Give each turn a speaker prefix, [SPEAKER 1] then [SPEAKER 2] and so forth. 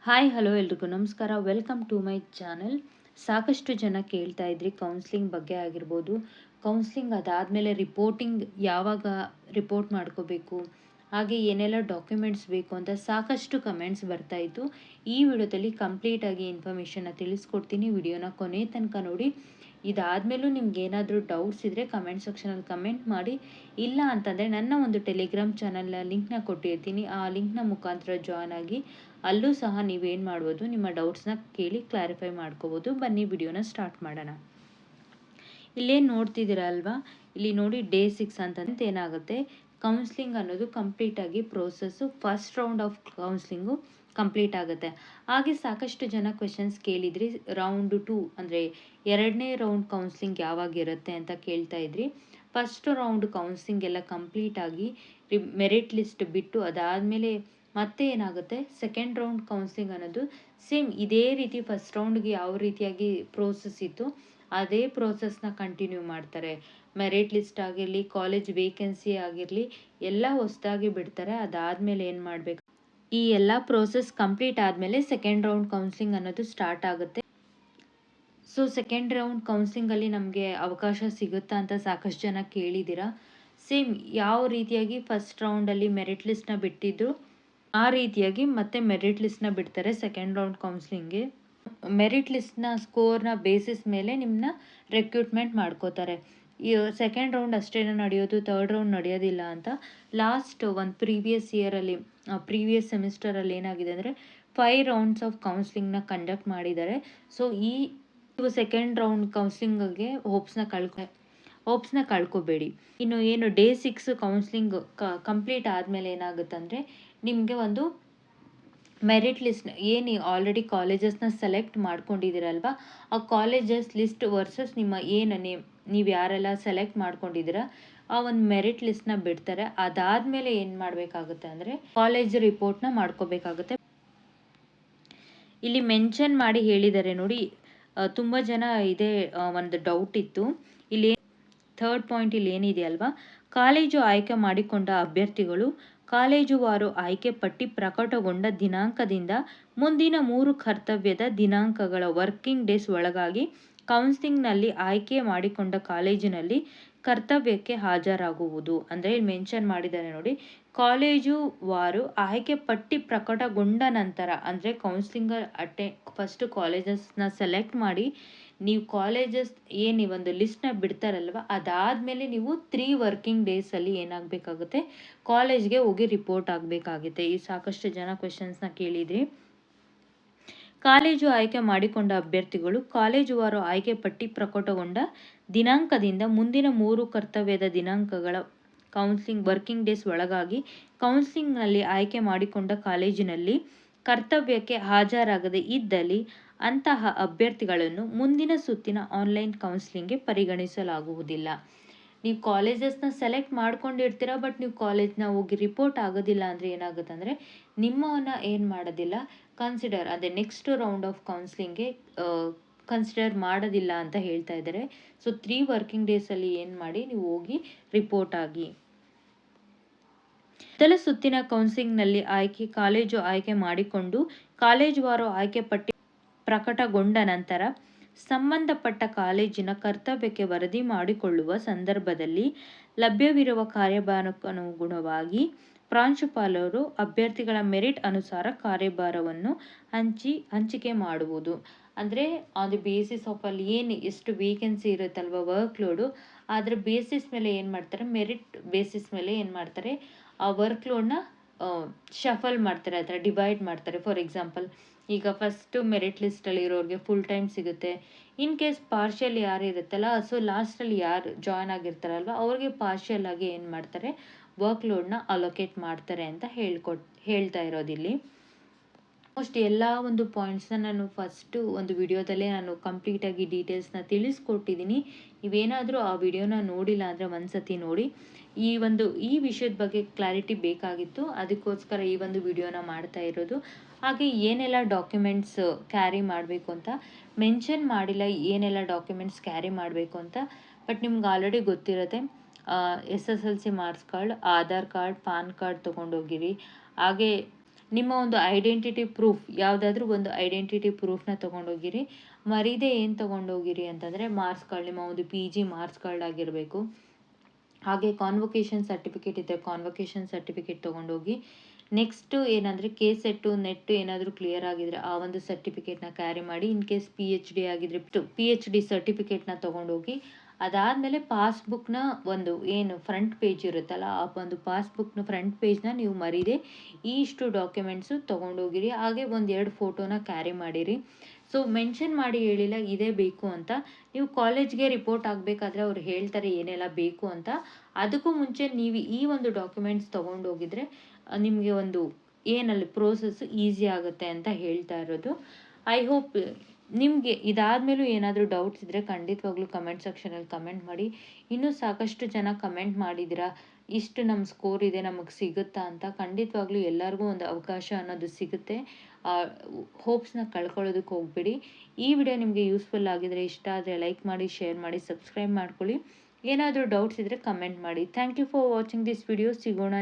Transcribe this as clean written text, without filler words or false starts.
[SPEAKER 1] Hi hello ಎಲ್ರಿಗೂ ನಮಸ್ಕಾರ. Welcome to my channel. ಸಾಕಷ್ಟು ಜನ ಕೇಳ್ತಾ ಇದ್ರಿ ಕೌನ್ಸ್ಲಿಂಗ್ ಬಗ್ಗೆ ಆಗಿರ್ಬೋದು. ಕೌನ್ಸ್ಲಿಂಗ್ ಅದಾದಮೇಲೆ ರಿಪೋರ್ಟಿಂಗ್ ಯಾವಾಗ ರಿಪೋರ್ಟ್ ಮಾಡ್ಕೋಬೇಕು, ಹಾಗೆ ಏನೆಲ್ಲ ಡಾಕ್ಯುಮೆಂಟ್ಸ್ ಬೇಕು ಅಂತ ಸಾಕಷ್ಟು ಕಮೆಂಟ್ಸ್ ಬರ್ತಾಯಿತ್ತು. ಈ ವಿಡಿಯೋದಲ್ಲಿ ಕಂಪ್ಲೀಟಾಗಿ ಇನ್ಫಾರ್ಮೇಷನ್ನ ತಿಳಿಸ್ಕೊಡ್ತೀನಿ. ವಿಡಿಯೋನ ಕೊನೆ ತನಕ ನೋಡಿ. ಇದಾದಮೇಲೂ ನಿಮ್ಗೆ ಏನಾದರೂ ಡೌಟ್ಸ್ ಇದ್ದರೆ ಕಮೆಂಟ್ ಸೆಕ್ಷನಲ್ಲಿ ಕಮೆಂಟ್ ಮಾಡಿ. ಇಲ್ಲ ಅಂತಂದರೆ ನನ್ನ ಒಂದು ಟೆಲಿಗ್ರಾಮ್ ಚಾನಲ್ನ ಲಿಂಕ್ನ ಕೊಟ್ಟಿರ್ತೀನಿ. ಆ ಲಿಂಕ್ನ ಮುಖಾಂತರ ಜಾಯ್ನ್ ಆಗಿ ಅಲ್ಲೂ ಸಹ ನೀವೇನು ಮಾಡ್ಬೋದು, ನಿಮ್ಮ ಡೌಟ್ಸ್ನ ಕೇಳಿ ಕ್ಲಾರಿಫೈ ಮಾಡ್ಕೋಬೋದು. ಬನ್ನಿ ವಿಡಿಯೋನ ಸ್ಟಾರ್ಟ್ ಮಾಡೋಣ. ಇಲ್ಲೇನು ನೋಡ್ತಿದ್ದೀರಾ ಅಲ್ವಾ, ಇಲ್ಲಿ ನೋಡಿ ಡೇ 6 ಅಂತಂತ ಏನಾಗುತ್ತೆ, ಕೌನ್ಸ್ಲಿಂಗ್ ಅನ್ನೋದು ಕಂಪ್ಲೀಟಾಗಿ process first round of counselling complete ಆಗುತ್ತೆ. ಹಾಗೆ ಸಾಕಷ್ಟು ಜನ ಕ್ವೆಶನ್ಸ್ ಕೇಳಿದ್ರಿ, ರೌಂಡ್ 2 ಅಂದರೆ ಎರಡನೇ ರೌಂಡ್ ಕೌನ್ಸ್ಲಿಂಗ್ ಯಾವಾಗಿರುತ್ತೆ ಅಂತ ಕೇಳ್ತಾ ಇದ್ರಿ. ಫಸ್ಟ್ ರೌಂಡ್ ಕೌನ್ಸ್ಲಿಂಗ್ ಎಲ್ಲ ಕಂಪ್ಲೀಟಾಗಿ ಮೆರಿಟ್ ಲಿಸ್ಟ್ ಬಿಟ್ಟು ಅದಾದಮೇಲೆ ಮತ್ತೆ ಏನಾಗುತ್ತೆ, ಸೆಕೆಂಡ್ ರೌಂಡ್ ಕೌನ್ಸ್ಲಿಂಗ್ ಅನ್ನೋದು ಸೇಮ್ ಇದೇ ರೀತಿ ಫಸ್ಟ್ ರೌಂಡ್ಗೆ ಯಾವ ರೀತಿಯಾಗಿ ಪ್ರೋಸೆಸ್ ಇತ್ತು ಅದೇ ಪ್ರೋಸೆಸ್ನ ಕಂಟಿನ್ಯೂ ಮಾಡ್ತಾರೆ. ಮೆರಿಟ್ ಲಿಸ್ಟ್ ಆಗಿರಲಿ, ಕಾಲೇಜ್ ವೇಕೆನ್ಸಿ ಆಗಿರಲಿ, ಎಲ್ಲ ಹೊಸದಾಗಿ ಬಿಡ್ತಾರೆ. ಅದಾದಮೇಲೆ ಏನು ಮಾಡಬೇಕು, ಈ ಎಲ್ಲ ಪ್ರೋಸೆಸ್ ಕಂಪ್ಲೀಟ್ ಆದಮೇಲೆ ಸೆಕೆಂಡ್ ರೌಂಡ್ ಕೌನ್ಸ್ಲಿಂಗ್ ಅನ್ನೋದು ಸ್ಟಾರ್ಟ್ ಆಗುತ್ತೆ. ಸೊ ಸೆಕೆಂಡ್ ರೌಂಡ್ ಕೌನ್ಸ್ಲಿಂಗಲ್ಲಿ ನಮಗೆ ಅವಕಾಶ ಸಿಗುತ್ತಾ ಅಂತ ಸಾಕಷ್ಟು ಜನ ಕೇಳಿದ್ದೀರಾ. ಸೇಮ್ ಯಾವ ರೀತಿಯಾಗಿ ಫಸ್ಟ್ ರೌಂಡಲ್ಲಿ ಮೆರಿಟ್ ಲಿಸ್ಟ್ನ ಬಿಟ್ಟಿದ್ರು ಆ ರೀತಿಯಾಗಿ ಮತ್ತೆ ಮೆರಿಟ್ ಲಿಸ್ಟ್ನ ಬಿಡ್ತಾರೆ ಸೆಕೆಂಡ್ ರೌಂಡ್ ಕೌನ್ಸ್ಲಿಂಗ್ಗೆ. ಮೆರಿಟ್ ಲಿಸ್ಟ್ನ ಸ್ಕೋರ್ನ ಬೇಸಿಸ್ ಮೇಲೆ ನಿಮ್ಮನ್ನ ರೆಕ್ರೂಟ್ಮೆಂಟ್ ಮಾಡ್ಕೋತಾರೆ. ಈ ಸೆಕೆಂಡ್ ರೌಂಡ್ ಅಷ್ಟೇ ನಡೆಯೋದು, ಥರ್ಡ್ ರೌಂಡ್ ನಡೆಯೋದಿಲ್ಲ ಅಂತ ಲಾಸ್ಟ್ ಒಂದು ಪ್ರೀವಿಯಸ್ ಸೆಮಿಸ್ಟರಲ್ಲಿ ಏನಾಗಿದೆ ಅಂದರೆ 5 ರೌಂಡ್ಸ್ ಆಫ್ ಕೌನ್ಸ್ಲಿಂಗ್ನ ಕಂಡಕ್ಟ್ ಮಾಡಿದ್ದಾರೆ. ಸೊ ನೀವು ಸೆಕೆಂಡ್ ರೌಂಡ್ ಕೌನ್ಸ್ಲಿಂಗ್ಗೆ ಹೋಪ್ಸ್ನ ಕಳ್ಕೊಬೇಡಿ. ಇನ್ನು ಏನು ಡೇ 6 ಕೌನ್ಸ್ಲಿಂಗ್ ಕಂಪ್ಲೀಟ್ ಆದಮೇಲೆ ಏನಾಗುತ್ತಂದರೆ, ನಿಮಗೆ ಒಂದು ಮೆರಿಟ್ ಲಿಸ್ಟ್ ಏನು ಆಲ್ರೆಡಿ ಕಾಲೇಜಸ್ನ ಸೆಲೆಕ್ಟ್ ಮಾಡ್ಕೊಂಡಿದ್ದೀರಲ್ವ, ಆ ಕಾಲೇಜಸ್ ಲಿಸ್ಟ್ ವರ್ಸಸ್ ನಿಮ್ಮ ಏನು ನೀವು ಯಾರೆಲ್ಲ ಸೆಲೆಕ್ಟ್ ಮಾಡ್ಕೊಂಡಿದ್ದೀರಾ ಆ ಒಂದು ಮೆರಿಟ್ ಲಿಸ್ಟ್ನ ಬಿಡ್ತಾರೆ. ಅದಾದಮೇಲೆ ಏನು ಮಾಡಬೇಕಾಗುತ್ತೆ ಅಂದರೆ ಕಾಲೇಜ್ ರಿಪೋರ್ಟ್ನ ಮಾಡ್ಕೋಬೇಕಾಗುತ್ತೆ. ಇಲ್ಲಿ ಮೆನ್ಷನ್ ಮಾಡಿ ಹೇಳಿದ್ದಾರೆ ನೋಡಿ, ತುಂಬ ಜನ ಇದೇ ಒಂದು ಡೌಟ್ ಇತ್ತು. ಇಲ್ಲಿ ಥರ್ಡ್ ಪಾಯಿಂಟ್ ಇಲ್ಲಿ ಏನಿದೆಯಲ್ವಾ, ಕಾಲೇಜು ಆಯ್ಕೆ ಮಾಡಿಕೊಂಡ ಅಭ್ಯರ್ಥಿಗಳು ಕಾಲೇಜುವಾರು ಆಯ್ಕೆ ಪಟ್ಟಿ ಪ್ರಕಟಗೊಂಡ ದಿನಾಂಕದಿಂದ ಮುಂದಿನ 3 ಕರ್ತವ್ಯದ ದಿನಾಂಕಗಳ ವರ್ಕಿಂಗ್ ಡೇಸ್ ಒಳಗಾಗಿ ಕೌನ್ಸಿಲಿಂಗ್ನಲ್ಲಿ ಆಯ್ಕೆ ಮಾಡಿಕೊಂಡ ಕಾಲೇಜಿನಲ್ಲಿ ಕರ್ತವ್ಯಕ್ಕೆ ಹಾಜರಾಗುವುದು. ಅಂದರೆ ಇಲ್ಲಿ ಮೆನ್ಷನ್ ಮಾಡಿದ್ದಾರೆ ನೋಡಿ, ಕಾಲೇಜು ವಾರು ಆಯ್ಕೆ ಪಟ್ಟಿ ಪ್ರಕಟಗೊಂಡ ನಂತರ ಅಂದರೆ ಕೌನ್ಸಿಲಿಂಗ್ ಫಸ್ಟ್ ಕಾಲೇಜಸ್ನ ಸೆಲೆಕ್ಟ್ ಮಾಡಿ ನೀವು ಕಾಲೇಜಸ್ ಏನು ಒಂದು ಲಿಸ್ಟ್ನ ಬಿಡ್ತಾರಲ್ವ, ಅದಾದಮೇಲೆ ನೀವು 3 ವರ್ಕಿಂಗ್ ಡೇಸಲ್ಲಿ ಏನಾಗಬೇಕಾಗುತ್ತೆ, ಕಾಲೇಜ್ಗೆ ಹೋಗಿ ರಿಪೋರ್ಟ್ ಆಗಬೇಕಾಗುತ್ತೆ. ಈ ಸಾಕಷ್ಟು ಜನ ಕ್ವೆಶನ್ಸ್ನ ಕೇಳಿದ್ರಿ. ಕಾಲೇಜು ಆಯ್ಕೆ ಮಾಡಿಕೊಂಡ ಅಭ್ಯರ್ಥಿಗಳು ಕಾಲೇಜುವಾರು ಆಯ್ಕೆ ಪಟ್ಟಿ ಪ್ರಕಟಗೊಂಡ ದಿನಾಂಕದಿಂದ ಮುಂದಿನ 3 ಕರ್ತವ್ಯದ ದಿನಾಂಕಗಳ ಕೌನ್ಸಿಲಿಂಗ್ ವರ್ಕಿಂಗ್ ಡೇಸ್ ಒಳಗಾಗಿ ಕೌನ್ಸಿಲಿಂಗ್ನಲ್ಲಿ ಆಯ್ಕೆ ಮಾಡಿಕೊಂಡ ಕಾಲೇಜಿನಲ್ಲಿ ಕರ್ತವ್ಯಕ್ಕೆ ಹಾಜರಾಗದೇ ಇದ್ದಲ್ಲಿ ಅಂತಹ ಅಭ್ಯರ್ಥಿಗಳನ್ನು ಮುಂದಿನ ಸುತ್ತಿನ ಆನ್ಲೈನ್ ಕೌನ್ಸಿಲಿಂಗ್ಗೆ ಪರಿಗಣಿಸಲಾಗುವುದಿಲ್ಲ. ನೀವು ಕಾಲೇಜಸ್ನ ಸೆಲೆಕ್ಟ್ ಮಾಡ್ಕೊಂಡಿರ್ತೀರ, ಬಟ್ ನೀವು ಕಾಲೇಜ್ನ ಹೋಗಿ ರಿಪೋರ್ಟ್ ಆಗೋದಿಲ್ಲ ಅಂದರೆ ಏನಾಗುತ್ತೆ ಅಂದರೆ ನಿಮ್ಮನ್ನು ಏನು ಮಾಡೋದಿಲ್ಲ, ಕನ್ಸಿಡರ್ ಅದೇ ನೆಕ್ಸ್ಟ್ ರೌಂಡ್ ಆಫ್ ಕೌನ್ಸಿಲಿಂಗ್ಗೆ ಕನ್ಸಿಡರ್ ಮಾಡೋದಿಲ್ಲ ಅಂತ ಹೇಳ್ತಾ ಇದ್ದಾರೆ. ಸೊ 3 ವರ್ಕಿಂಗ್ ಡೇಸಲ್ಲಿ ಏನು ಮಾಡಿ ನೀವು ಹೋಗಿ ರಿಪೋರ್ಟ್ ಆಗಿ. ಮೊದಲ ಸುತ್ತಿನ ಕೌನ್ಸಿಲಿಂಗ್ನಲ್ಲಿ ಕಾಲೇಜು ಆಯ್ಕೆ ಮಾಡಿಕೊಂಡು ಕಾಲೇಜುವಾರು ಆಯ್ಕೆ ಪಟ್ಟಿ ಪ್ರಕಟಗೊಂಡ ನಂತರ ಸಂಬಂಧಪಟ್ಟ ಕಾಲೇಜಿನ ಕರ್ತವ್ಯಕ್ಕೆ ವರದಿ ಮಾಡಿಕೊಳ್ಳುವ ಸಂದರ್ಭದಲ್ಲಿ ಲಭ್ಯವಿರುವ ಕಾರ್ಯಭಾರಕ್ಕನುಗುಣವಾಗಿ ಪ್ರಾಂಶುಪಾಲರು ಅಭ್ಯರ್ಥಿಗಳ ಮೆರಿಟ್ ಅನುಸಾರ ಕಾರ್ಯಭಾರವನ್ನು ಹಂಚಿಕೆ ಮಾಡುವುದು. ಅಂದರೆ ಆನ್ ದಿ ಬೇಸಿಸ್ ಆಫ್ ಅಲ್ಲಿ ಏನು ಎಷ್ಟು ವೇಕೆನ್ಸಿ ಇರುತ್ತಲ್ವ ವರ್ಕ್ ಲೋಡು, ಅದರ ಬೇಸಿಸ್ ಮೇಲೆ ಏನು ಮಾಡ್ತಾರೆ, ಮೆರಿಟ್ ಬೇಸಿಸ್ ಮೇಲೆ ಏನು ಮಾಡ್ತಾರೆ, ಆ ವರ್ಕ್ ಲೋಡ್ನ ಶಫಲ್ ಮಾಡ್ತಾರೆ, ಆ ಥರ ಡಿವೈಡ್ ಮಾಡ್ತಾರೆ. ಫಾರ್ ಎಕ್ಸಾಂಪಲ್ ಈಗ ಫಸ್ಟು ಮೆರಿಟ್ ಲಿಸ್ಟಲ್ಲಿ ಇರೋರಿಗೆ ಫುಲ್ ಟೈಮ್ ಸಿಗುತ್ತೆ. ಇನ್ ಕೇಸ್ ಪಾರ್ಷಿಯಲ್ ಯಾರು ಇರುತ್ತಲ್ಲ, ಸೊ ಲಾಸ್ಟಲ್ಲಿ ಯಾರು ಜಾಯ್ನ್ ಆಗಿರ್ತಾರಲ್ವ ಅವ್ರಿಗೆ ಪಾರ್ಷಿಯಲ್ ಆಗಿ ಏನು ಮಾಡ್ತಾರೆ, ವರ್ಕ್ ಲೋಡ್ನ ಅಲೋಕೇಟ್ ಮಾಡ್ತಾರೆ ಅಂತ ಹೇಳ್ತಾ ಇರೋದಿಲ್ಲಿ. ಆಲ್ಮೋಸ್ಟ್ ಎಲ್ಲ ಒಂದು ಪಾಯಿಂಟ್ಸ್ನ ನಾನು ಫಸ್ಟು ಒಂದು ವಿಡಿಯೋದಲ್ಲೇ ನಾನು ಕಂಪ್ಲೀಟಾಗಿ ಡೀಟೇಲ್ಸ್ನ ತಿಳಿಸ್ಕೊಟ್ಟಿದ್ದೀನಿ. ನೀವೇನಾದರೂ ಆ ವಿಡಿಯೋನ ನೋಡಿಲ್ಲ ಅಂದರೆ ಒಂದ್ಸತಿ ನೋಡಿ. ಈ ವಿಷಯದ ಬಗ್ಗೆ ಕ್ಲಾರಿಟಿ ಬೇಕಾಗಿತ್ತು, ಅದಕ್ಕೋಸ್ಕರ ಈ ಒಂದು ವಿಡಿಯೋನ ಮಾಡ್ತಾ ಇರೋದು. ಹಾಗೆ ಏನೆಲ್ಲ ಡಾಕ್ಯುಮೆಂಟ್ಸ್ ಕ್ಯಾರಿ ಮಾಡಬೇಕು ಅಂತ ಮೆನ್ಷನ್ ಮಾಡಿಲ್ಲ, ಏನೆಲ್ಲ ಡಾಕ್ಯುಮೆಂಟ್ಸ್ ಕ್ಯಾರಿ ಮಾಡಬೇಕು ಅಂತ. ಬಟ್ ನಿಮ್ಗೆ ಆಲ್ರೆಡಿ ಗೊತ್ತಿರುತ್ತೆ, SSLC marks card, Aadhaar card, PAN card ತೊಗೊಂಡೋಗಿರಿ. ಹಾಗೆ ನಿಮ್ಮ ಒಂದು ಐಡೆಂಟಿಟಿ ಪ್ರೂಫ್ ಯಾವುದಾದ್ರೂ ಒಂದು ಐಡೆಂಟಿಟಿ ಪ್ರೂಫ್ನ ತೊಗೊಂಡೋಗಿರಿ. ಮರೀದೆ ಏನು ತೊಗೊಂಡೋಗಿರಿ ಅಂತಂದರೆ ಮಾರ್ಕ್ಸ್ ನಿಮ್ಮ ಒಂದು PG ಮಾರ್ಕ್ಸ್ ಆಗಿರಬೇಕು. ಹಾಗೆ ಕಾನ್ವೊಕೇಶನ್ ಸರ್ಟಿಫಿಕೇಟ್ ಇದ್ದರೆ ಕಾನ್ವೊಕೇಶನ್ ಸರ್ಟಿಫಿಕೇಟ್ ತೊಗೊಂಡೋಗಿ. ನೆಕ್ಸ್ಟು ಏನಂದರೆ ಸೆಟ್ಟು ನೆಟ್ಟು ಏನಾದರೂ ಕ್ಲಿಯರ್ ಆಗಿದ್ರೆ ಆ ಒಂದು ಸರ್ಟಿಫಿಕೇಟ್ನ ಕ್ಯಾರಿ ಮಾಡಿ. ಇನ್ ಕೇಸ್ PhD ಆಗಿದ್ರೆ PhD ಸರ್ಟಿಫಿಕೇಟ್ನ ತೊಗೊಂಡೋಗಿ. ಅದಾದಮೇಲೆ ಪಾಸ್ಬುಕ್ನ ಒಂದು ಏನು ಫ್ರಂಟ್ ಪೇಜ್ ಇರುತ್ತಲ್ಲ ಆ ಒಂದು ಪಾಸ್ಬುಕ್ನ ಫ್ರಂಟ್ ಪೇಜ್ನ ನೀವು ಮರೀದೆ ಇಷ್ಟು ಡಾಕ್ಯುಮೆಂಟ್ಸು ತೊಗೊಂಡೋಗಿರಿ. ಹಾಗೆ ಒಂದೆರಡು ಫೋಟೋನ ಕ್ಯಾರಿ ಮಾಡಿರಿ. ಸೊ ಮೆನ್ಷನ್ ಮಾಡಿ ಹೇಳಿಲ್ಲ ಇದೇ ಬೇಕು ಅಂತ. ನೀವು ಕಾಲೇಜ್ಗೆ ರಿಪೋರ್ಟ್ ಆಗಬೇಕಾದ್ರೆ ಅವ್ರು ಹೇಳ್ತಾರೆ ಏನೆಲ್ಲ ಬೇಕು ಅಂತ. ಅದಕ್ಕೂ ಮುಂಚೆ ನೀವು ಈ ಒಂದು ಡಾಕ್ಯುಮೆಂಟ್ಸ್ ತೊಗೊಂಡೋಗಿದ್ರೆ ನಿಮಗೆ ಒಂದು ಏನಲ್ಲಿ ಪ್ರೋಸೆಸ್ ಈಸಿ ಆಗುತ್ತೆ ಅಂತ ಹೇಳ್ತಾ ಇರೋದು. ಐ ಹೋಪ್ ನಿಮಗೆ ಇದಾದಮೇಲೂ ಏನಾದರೂ ಡೌಟ್ಸ್ ಇದ್ದರೆ ಖಂಡಿತವಾಗ್ಲೂ ಕಮೆಂಟ್ ಸೆಕ್ಷನಲ್ಲಿ ಕಮೆಂಟ್ ಮಾಡಿ. ಇನ್ನೂ ಸಾಕಷ್ಟು ಜನ ಕಮೆಂಟ್ ಮಾಡಿದ್ದೀರಾ ಇಷ್ಟು ನಮ್ಮ ಸ್ಕೋರ್ ಇದೆ ನಮಗೆ ಸಿಗುತ್ತಾ ಅಂತ. ಖಂಡಿತವಾಗ್ಲೂ ಎಲ್ಲರಿಗೂ ಒಂದು ಅವಕಾಶ ಅನ್ನೋದು ಸಿಗುತ್ತೆ. ಹೋಪ್ಸ್ನ ಕಳ್ಕೊಳ್ಳೋದಕ್ಕೆ ಹೋಗ್ಬೇಡಿ. ಈ ವಿಡಿಯೋ ನಿಮಗೆ ಯೂಸ್ಫುಲ್ ಆಗಿದ್ರೆ ಇಷ್ಟ ಆದರೆ ಲೈಕ್ ಮಾಡಿ, ಶೇರ್ ಮಾಡಿ, ಸಬ್ಸ್ಕ್ರೈಬ್ ಮಾಡ್ಕೊಳ್ಳಿ. ಏನಾದರೂ ಡೌಟ್ಸ್ ಇದ್ದರೆ ಕಮೆಂಟ್ ಮಾಡಿ. Thank you for watching this video. ಸಿಗೋಣ